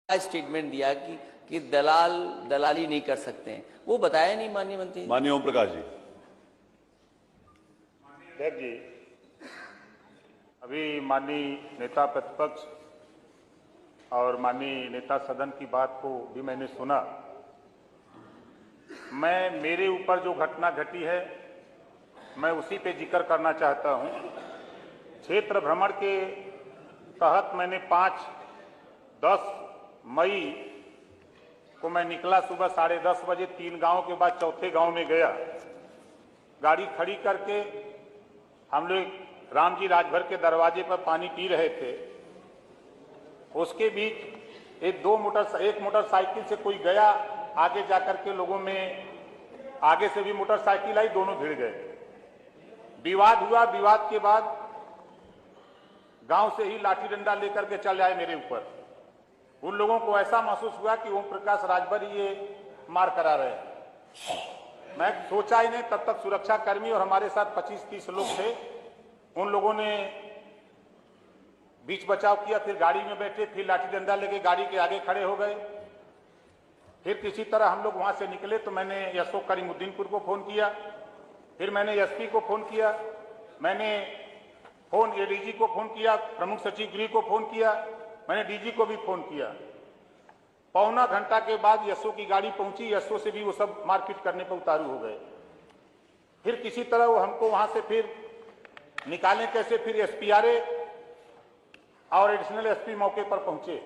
Statement दिया कि दलाल दलाली नहीं कर सकते हैं, वो बताया नहीं माननीय मंत्री। माननीय ओम प्रकाश जी। अध्यक्ष जी, अभी माननीय नेता प्रतिपक्ष और माननीय नेता सदन की बात को भी मैंने सुना। मैं मेरे ऊपर जो घटना घटी है मैं उसी पे जिक्र करना चाहता हूं। क्षेत्र भ्रमण के तहत मैंने 5-10 मई को मैं निकला सुबह 10:30 बजे। 3 गांव के बाद चौथे गांव में गया। गाड़ी खड़ी करके हम लोग रामजी राजभर के दरवाजे पर पानी पी रहे थे। उसके बीच एक मोटरसाइकिल से कोई गया, आगे जाकर के लोगों में आगे से भी मोटरसाइकिल आई, दोनों भिड़ गए। विवाद हुआ। विवाद के बाद गांव से ही लाठी डंडा लेकर के चल आए मेरे ऊपर। उन लोगों को ऐसा महसूस हुआ कि ओम प्रकाश राजभर ये मार करा रहे हैं। मैं सोचा ही नहीं, तब तक सुरक्षा कर्मी और हमारे साथ 25-30 लोग थे। उन लोगों ने बीच बचाव किया, फिर गाड़ी में बैठे, फिर लाठी डंडा लेके गाड़ी के आगे खड़े हो गए। फिर किसी तरह हम लोग वहां से निकले तो मैंने एसओ करीमुद्दीनपुर को फोन किया, फिर मैंने एसपी को फोन किया, मैंने एडीजी को फोन किया, प्रमुख सचिव गृह को फोन किया, मैंने डीजी को भी फोन किया। पौना घंटा के बाद एसओ की गाड़ी पहुंची। एसओ से भी वो सब मारपीट करने पर उतारू हो गए। फिर किसी तरह वो हमको वहां से फिर निकालें कैसे। फिर एसपीआरए और एडिशनल एसपी मौके पर पहुंचे।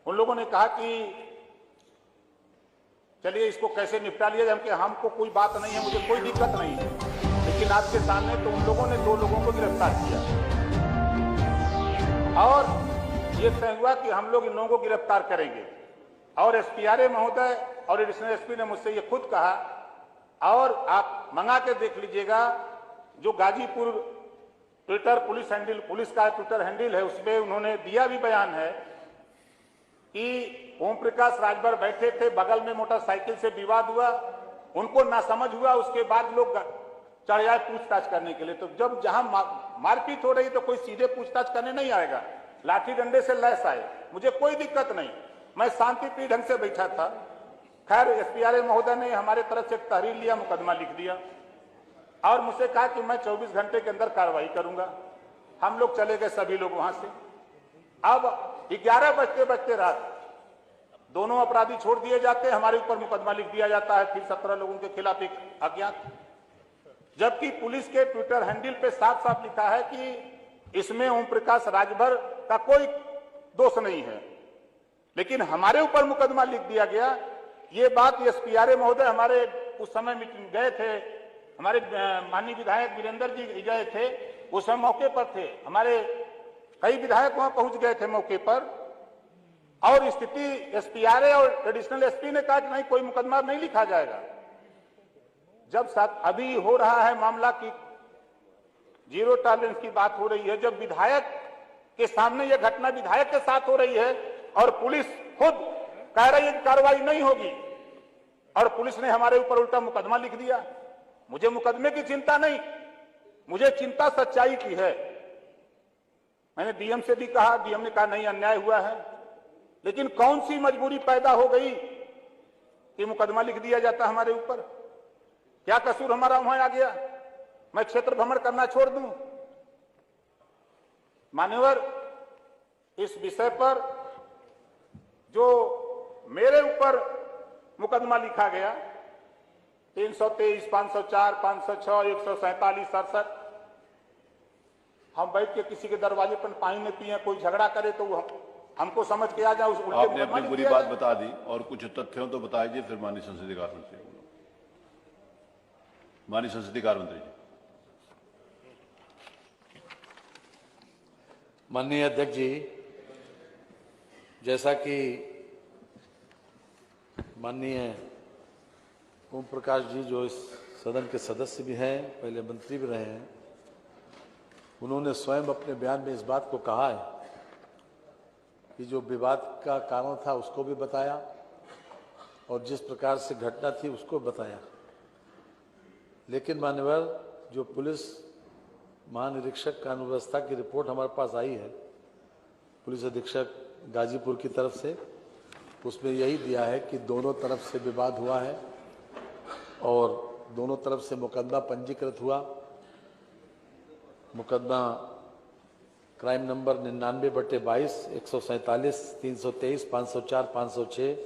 उन लोगों ने कहा कि चलिए इसको कैसे निपटा लिया जाए। हमको कोई बात नहीं है, मुझे कोई दिक्कत नहीं है, लेकिन आपके सामने तो उन लोगों ने 2 लोगों को गिरफ्तार किया और ये तय हुआ कि हम लोग इन लोगों को गिरफ्तार करेंगे। और एसपीआरए महोदय और एडिशनल एसपी ने मुझसे ये खुद कहा, और आप मंगा के देख लीजिएगा, जो गाजीपुर ट्विटर पुलिस का ट्विटर हैंडल है, उसमें उन्होंने दिया भी बयान है कि ओम प्रकाश राजभर बैठे थे, बगल में मोटरसाइकिल से विवाद हुआ, उनको नासमझ हुआ, उसके बाद लोग चढ़ जाए पूछताछ करने के लिए। तो जब जहां मारपीट हो रही तो कोई सीधे पूछताछ करने नहीं आएगा, लाठी डंडे से लैस आए। मुझे कोई दिक्कत नहीं, मैं शांतिप्रिय ढंग से बैठा था। खैर एसपीआरए महोदय ने हमारे तरफ से तहरीर लिया, मुकदमा लिख दिया और मुझसे कहा कि मैं 24 घंटे के अंदर कार्रवाई करूंगा। हम लोग चले गए सभी लोग वहां से। अब 11 बजते रात दोनों अपराधी छोड़ दिए जाते हैं, हमारे ऊपर मुकदमा लिख दिया जाता है। फिर 17 लोगों के खिलाफ एक अज्ञात, जबकि पुलिस के ट्विटर हैंडल पे साफ साफ लिखा है कि इसमें ओम प्रकाश राजभर का कोई दोष नहीं है, लेकिन हमारे ऊपर मुकदमा लिख दिया गया। ये बात एसपीआरए महोदय हमारे उस समय मीटिंग गए थे, हमारे माननीय विधायक वीरेंद्र जी गए थे, उस समय मौके पर थे, हमारे कई विधायक वहां पहुंच गए थे मौके पर। और स्थिति एसपीआरए और एडिशनल एसपी ने कहा कि नहीं, कोई मुकदमा नहीं लिखा जाएगा। जब साथ अभी हो रहा है मामला की जीरो टॉलरेंस की बात हो रही है, जब विधायक के सामने यह घटना विधायक के साथ हो रही है और पुलिस खुद कह रही है कि कार्रवाई नहीं होगी, और पुलिस ने हमारे ऊपर उल्टा मुकदमा लिख दिया। मुझे मुकदमे की चिंता नहीं, मुझे चिंता सच्चाई की है। मैंने डीएम से भी कहा, डीएम ने कहा नहीं, अन्याय हुआ है, लेकिन कौन सी मजबूरी पैदा हो गई कि मुकदमा लिख दिया जाता हमारे ऊपर? क्या कसूर हमारा वहां आ गया? मैं क्षेत्र भ्रमण करना छोड़ दूं? मान्यवर, इस विषय पर जो मेरे ऊपर मुकदमा लिखा गया 323, 504, 506, 147, 67, हम बैठ के किसी के दरवाजे पर पानी में पिए, कोई झगड़ा करे तो हमको समझ के आ जाए। आपने अपनी पूरी बात बता दी और कुछ तथ्यों तो बता दीजिए, फिर माननीय संसदीय कार्य मंत्री। माननीय संसदीय कार्य मंत्री जी। माननीय अध्यक्ष जी, जैसा कि माननीय ओम प्रकाश जी जो इस सदन के सदस्य भी हैं, पहले मंत्री भी रहे हैं, उन्होंने स्वयं अपने बयान में इस बात को कहा है कि जो विवाद का कारण था उसको भी बताया और जिस प्रकार से घटना थी उसको बताया। लेकिन मान्यवर, जो पुलिस महानिरीक्षक कानून व्यवस्था की रिपोर्ट हमारे पास आई है, पुलिस अधीक्षक गाजीपुर की तरफ से, उसमें यही दिया है कि दोनों तरफ से विवाद हुआ है और दोनों तरफ से मुकदमा पंजीकृत हुआ। मुकदमा क्राइम नंबर 99/22, 147, 323, 504, 506,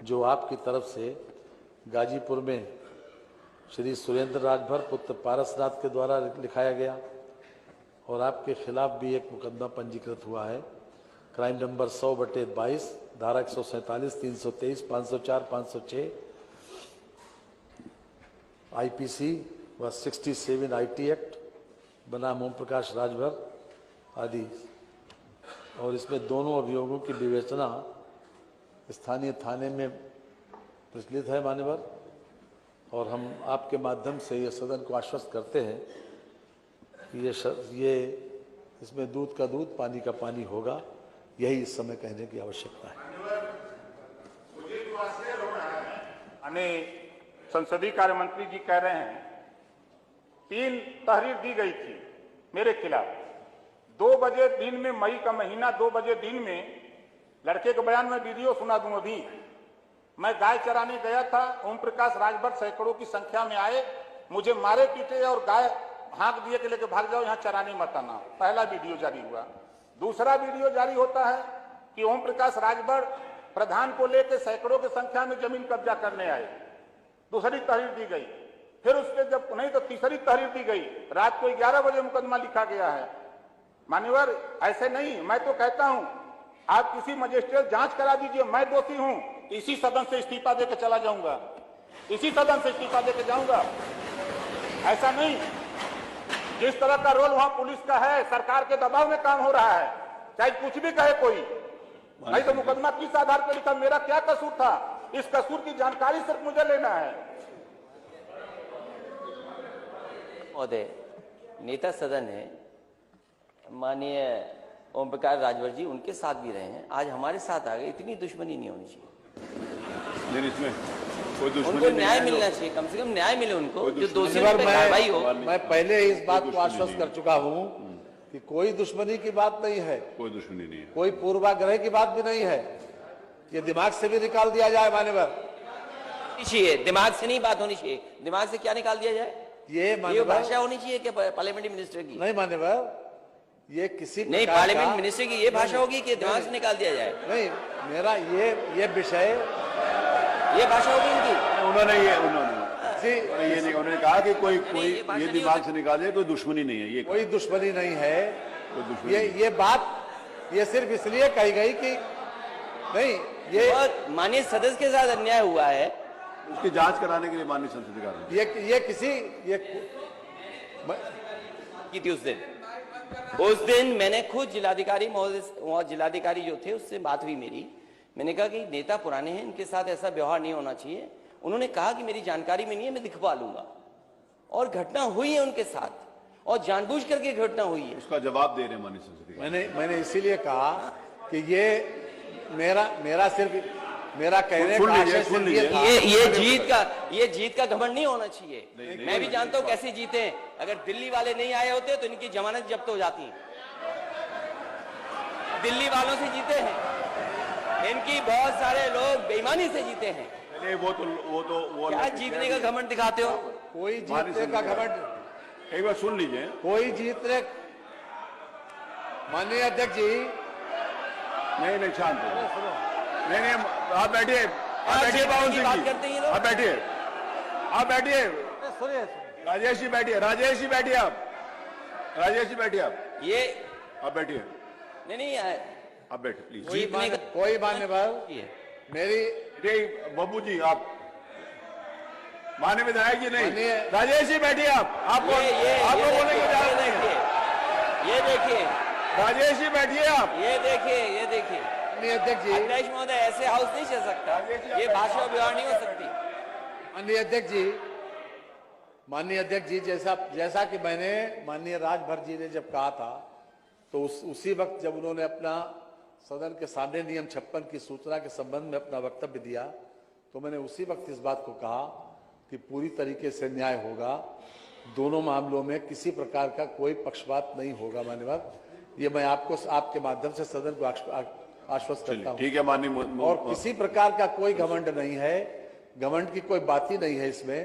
जो आपकी तरफ से गाजीपुर में श्री सुरेंद्र राजभर पुत्र पारसनाथ के द्वारा लिखाया गया और आपके खिलाफ भी एक मुकदमा पंजीकृत हुआ है क्राइम नंबर 100/22, धारा 147, 323, 504, 506 आईपीसी व 67 आईटी एक्ट बनाम ओम प्रकाश राजभर आदि। और इसमें दोनों अभियोगों की विवेचना स्थानीय थाने में प्रचलित है मान्यवर, और हम आपके माध्यम से ये सदन को आश्वस्त करते हैं कि ये इसमें दूध का दूध पानी का पानी होगा। यही इस समय कहने की आवश्यकता है। संसदीय कार्य मंत्री जी कह रहे हैं 3 तहरीर दी गई थी मेरे खिलाफ 2 बजे दिन में, मई का महीना 2 बजे दिन में। लड़के के बयान में वीडियो सुना दूं अभी। मैं गाय चराने गया था, ओम प्रकाश राजभर सैकड़ों की संख्या में आए, मुझे मारे पीटे और गाय हाँक दिए कि लेके भाग जाओ, यहाँ चराने मत आना। पहला वीडियो जारी हुआ। दूसरा वीडियो जारी होता है कि ओम प्रकाश राजभर प्रधान को लेकर सैकड़ों की संख्या में जमीन कब्जा करने आए। दूसरी तहरीर दी गई, फिर उसके जब नहीं तो तीसरी तहरीर दी गई। रात को 11 बजे मुकदमा लिखा गया है। मान्यवर, ऐसे नहीं, मैं तो कहता हूं आप किसी मजिस्ट्रेट जांच करा दीजिए, मैं दोषी हूं, इसी सदन से इस्तीफा देकर चला जाऊंगा, इसी सदन से इस्तीफा देकर जाऊंगा। ऐसा नहीं, जिस तरह का रोल वहां पुलिस का है, सरकार के दबाव में काम हो रहा है, चाहे कुछ भी कहे कोई। नहीं तो मुकदमा किस आधार पर लिखा, मेरा क्या कसूर था, इस कसूर की जानकारी सिर्फ मुझे लेना है। महोदय, नेता सदन है माननीय ओम प्रकाश राजभर जी, उनके साथ भी रहे हैं, आज हमारे साथ आ गए। इतनी दुश्मनी नहीं होनी चाहिए। नहीं, इसमें कोई दुश्मनी उनको नहीं न्याय है। मिलना चाहिए, कम से कम न्याय मिले उनको, जो दोषी पर पे कार्रवाई हो। मैं पहले इस बात को आश्वस्त कर चुका हूं कि कोई दुश्मनी की बात नहीं है, कोई दुश्मनी नहीं है, कोई पूर्वाग्रह की बात भी नहीं है। ये दिमाग से भी निकाल दिया जाए मान्यवर। चाहिए दिमाग से नहीं बात होनी चाहिए। दिमाग से क्या निकाल दिया जाए? ये भाषा होनी चाहिए कि पार्लियामेंटरी मिनिस्टर की? नहीं मान्यवर, ये किसी नहीं, पार्लियामेंट मिनिस्टर की ये भाषा होगी कि दिमाग से निकाल दिया जाए? नहीं, मेरा ये विषय, ये भाषा होगी इनकी। उन्होंने ये जी, उन्होंने कहा कि कोई ये भाषा ये नहीं दिमाग होती। से निकाल दे, कोई दुश्मनी नहीं है। ये कोई दुश्मनी नहीं है। कोई दुश्मनी नहीं। ये बात ये सिर्फ इसलिए कही गई कि नहीं, ये और माननीय सदस्य के साथ अन्याय हुआ है, उसकी जांच कराने के लिए माननीय संसदीय कार्य ये किसी ये की थी उस दिन मैंने खुद जिलाधिकारी महोदय, जिलाधिकारी जो थे उससे बात हुई मेरी। मैंने कहा कि नेता पुराने हैं, इनके साथ ऐसा व्यवहार नहीं होना चाहिए। उन्होंने कहा कि मेरी जानकारी में नहीं है, मैं दिखवा लूंगा। और घटना हुई है उनके साथ और जानबूझ करके घटना हुई है। उसका जवाब दे रहे हैं माननीय संसदीय। मैंने इसीलिए कहा कि ये मेरा सिर्फ मेरा कहने सुन का लीजिए, आशय सुन सिर्फ लीजिए। था। ये जीत का घमंड नहीं होना चाहिए। नहीं, मैं भी जानता हूँ कैसे जीते हैं। अगर दिल्ली वाले नहीं आए होते तो इनकी जमानत जब्त हो जाती। दिल्ली वालों से जीते हैं, इनकी बहुत सारे लोग बेईमानी से जीते हैं। वो क्या जीतने का घमंड दिखाते हो? कोई जीतने का घमंड, एक बार सुन लीजिए। कोई जीतने, माननीय अध्यक्ष जी, नहीं, शांत हो। नहीं, आप बैठिए, आप बैठिए बाबू सिंह बात जी, करते हैं ये लोग। आप बैठिए, आप बैठिए। सुनिए, राजेश जी बैठिए, राजेश जी बैठिए, आप राजेश जी बैठिए, ये आप बैठिए, नहीं आप बैठिए प्लीज। कोई मान्यवर, मेरी बाबू जी, आप माननीय विधायक जी नहीं, माननीय- राजेश जी बैठिए, आपको बोलने की इजाजत नहीं है। ये देखिए राजेश जी बैठिए, आप ये देखिए माननीय अध्यक्ष जी, अध्यक्ष महोदय, ऐसे हाउस नहीं चल सकता। ये भाषा व्यवहार नहीं हो सकती। माननीय अध्यक्ष जी, जैसा कि मैंने माननीय राजभर जी ने जब कहा था, तो उसी वक्त जब उन्होंने अपना सदन के सामने नियम 56 की सूचना के संबंध में अपना वक्तव्य दिया, तो मैंने उसी वक्त इस बात को कहा कि पूरी तरीके से न्याय होगा, दोनों मामलों में किसी प्रकार का कोई पक्षपात नहीं होगा। मान्यवर, ये मैं आपको आपके माध्यम से सदन को आश्वस्त करता हूं। ठीक है माननीय और किसी प्रकार का कोई घमंड नहीं है, घमंड की कोई बात ही नहीं है इसमें।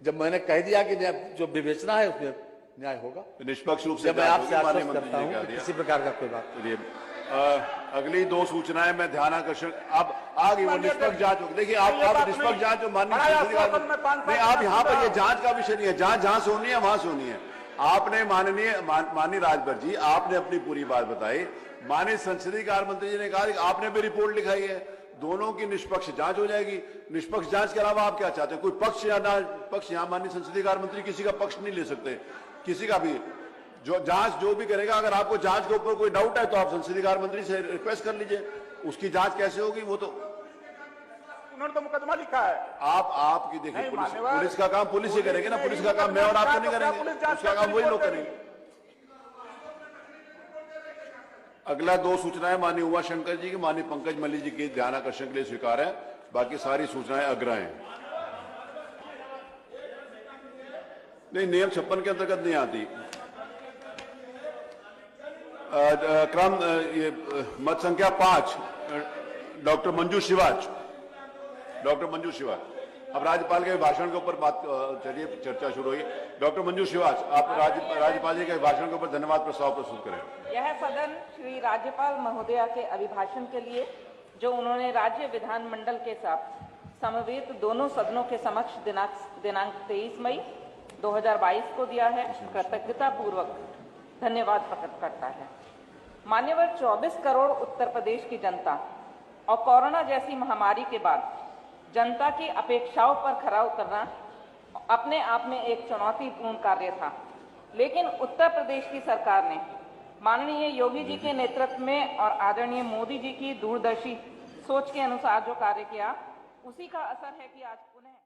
जब मैंने कह दिया कि जो विवेचना है उसमें न्याय होगा, निष्पक्ष रूप से जब मैं आपसे माननीय आश्वस्त मंत्री करता जी हूं ने कह कि दिया। किसी प्रकार का कोई बात चलिए, अगली दो सूचनाएं मैं ध्यान आकर्षण अब आगे वो निष्पक्ष जांच होगी। देखिए आप निष्पक्ष जांच जो माननीय नहीं, आप यहाँ पर ये जांच का विषय नहीं है, जांच जहां से होनी है वहां से होनी है। आपने माननीय राजभर जी, आपने अपनी पूरी बात बताई। माननीय संसदीय कार्य मंत्री जी ने कहा कि आपने भी रिपोर्ट लिखाई है, दोनों की निष्पक्ष जांच हो जाएगी। निष्पक्ष जांच के अलावा आप क्या चाहते हैं? कोई पक्ष या ना पक्ष? यहाँ माननीय संसदीय कार्य मंत्री किसी का पक्ष नहीं ले सकते, किसी का भी। जो जांच जो भी करेगा, अगर आपको जांच के ऊपर कोई डाउट है तो आप संसदीय कार्य मंत्री से रिक्वेस्ट कर लीजिए। उसकी जांच कैसे होगी वो तो उन्होंने तो मुकदमा लिखा है। आपकी देखिए, पुलिस का काम पुलिस ही करेगी ना, पुलिस का काम मैं और आप तो नहीं करेंगे, उसका काम वही लोग करेंगे। अगला दो सूचनाएं माननीय उमा शंकर जी की माननीय पंकज मल्लिक जी के ध्यान आकर्षण के लिए स्वीकार है। बाकी सारी सूचनाएं अग्र हैं, नहीं नियम 56 के अंतर्गत नहीं आती। क्रम ये मत संख्या 5 डॉक्टर मंजू शिवाच। अब राज्यपाल के भाषण के ऊपर बात चलिए, चर्चा शुरू हुई। डॉक्टर मंजू शिवाच, आप राज्यपाल जी के भाषण के ऊपर धन्यवाद प्रस्ताव प्रस्तुत करें। यह सदन श्री राज्यपाल महोदया के अभिभाषण के लिए जो उन्होंने राज्य विधानमंडल के साथ समवेत दोनों सदनों के समक्ष दिनांक 23 मई 2022 को दिया है, कृतज्ञता पूर्वक धन्यवाद प्रकट करता है। मान्यवर 24 करोड़ उत्तर प्रदेश की जनता और कोरोना जैसी महामारी के बाद जनता की अपेक्षाओं पर खरा उतरना अपने आप में एक चुनौतीपूर्ण कार्य था, लेकिन उत्तर प्रदेश की सरकार ने माननीय योगी जी के नेतृत्व में और आदरणीय मोदी जी की दूरदर्शी सोच के अनुसार जो कार्य किया, उसी का असर है कि आज पुनः